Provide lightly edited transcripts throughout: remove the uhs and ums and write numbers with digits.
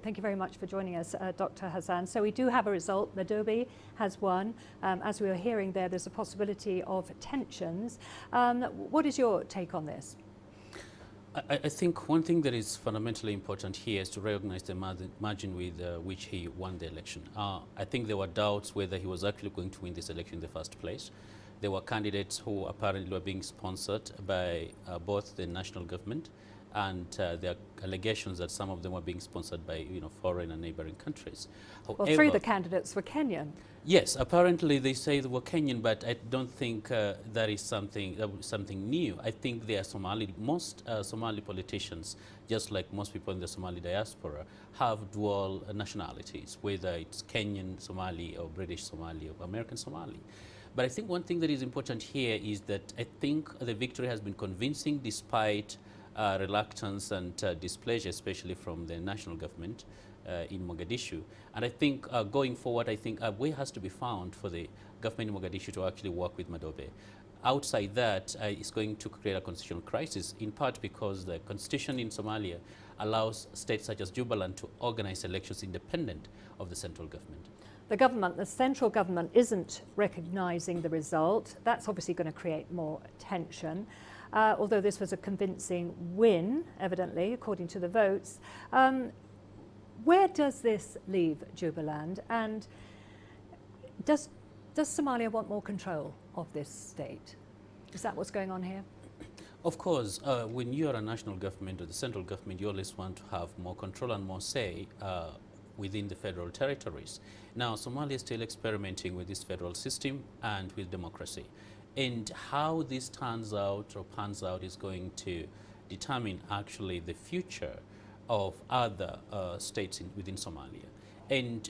Thank you very much for joining us, Dr. Hassan. So we do have a result. Madobe has won. As we were hearing there's a possibility of tensions. What is your take on this? I think one thing that is fundamentally important here is to recognize the margin with which he won the election. I think there were doubts whether he was actually going to win this election in the first place. There were candidates who apparently were being sponsored by both the national government, and there are allegations that some of them were being sponsored by foreign and neighboring countries. However, well, three of the candidates were Kenyan. Yes, apparently they say they were Kenyan, but I don't think that is something new. I think they are most Somali politicians, just like most people in the Somali diaspora, have dual nationalities, whether it's Kenyan Somali or British Somali or American Somali. But I think one thing that is important here is that I think the victory has been convincing despite reluctance and displeasure, especially from the national government in Mogadishu. And I think going forward, I think a way has to be found for the government in Mogadishu to actually work with Madobe. Outside that, it's going to create a constitutional crisis, in part because the constitution in Somalia allows states such as Jubbaland to organize elections independent of the central government. The central government isn't recognizing the result. That's obviously going to create more tension. Although this was a convincing win, evidently, according to the votes. Where does this leave Jubbaland? And does Somalia want more control of this state? Is that what's going on here? Of course, when you are a national government or the central government, you always want to have more control and more say within the federal territories. Now, Somalia is still experimenting with this federal system and with democracy. And how this turns out or pans out is going to determine actually the future of other states within Somalia. And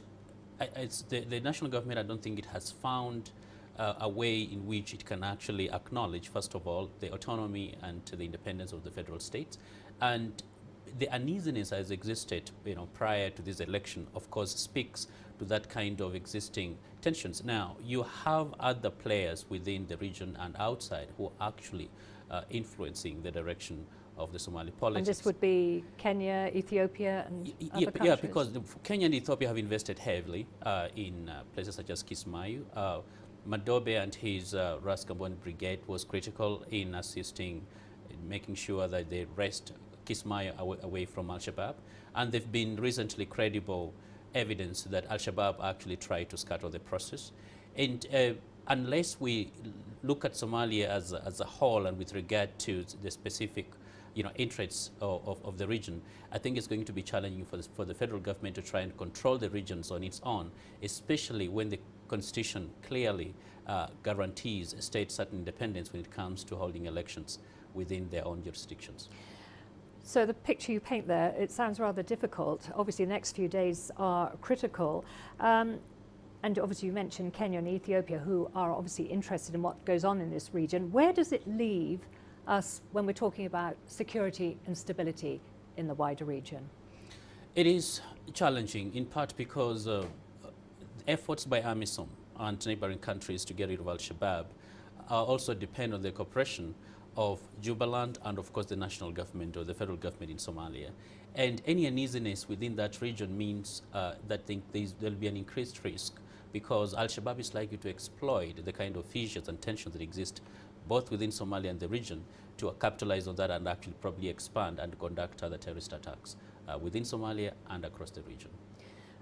the national government, I don't think it has found a way in which it can actually acknowledge, first of all, the autonomy and the independence of the federal states. And the uneasiness has existed prior to this election, of course, speaks to that kind of existing tensions. Now, you have other players within the region and outside who are actually influencing the direction of the Somali politics. And this would be Kenya, Ethiopia, and other countries? Yeah, because Kenya and Ethiopia have invested heavily in places such as Kismayu. Madobe and his Raskambon Brigade was critical in assisting, in making sure that they wrest Kismayu away from Al-Shabaab. And they've been recently credible evidence that Al-Shabaab actually tried to scatter the process. And unless we look at Somalia as a whole and with regard to the specific interests of the region, I think it's going to be challenging for the federal government to try and control the regions on its own, especially when the constitution clearly guarantees states certain independence when it comes to holding elections within their own jurisdictions. So the picture you paint there, it sounds rather difficult. Obviously, the next few days are critical. And obviously, you mentioned Kenya and Ethiopia, who are obviously interested in what goes on in this region. Where does it leave us when we're talking about security and stability in the wider region? It is challenging, in part because efforts by AMISOM and neighboring countries to get rid of Al-Shabaab also depend on the cooperation of Jubbaland and, of course, the national government or the federal government in Somalia. And any uneasiness within that region means that there'll be an increased risk, because Al-Shabaab is likely to exploit the kind of fissures and tensions that exist both within Somalia and the region to capitalize on that and actually probably expand and conduct other terrorist attacks within Somalia and across the region.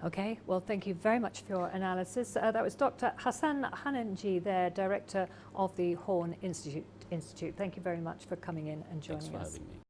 Okay, well, thank you very much for your analysis. That was Dr. Hassan Khannenje, there, Director of the Horn Institute. Thank you very much for coming in and joining us. Thanks for having me.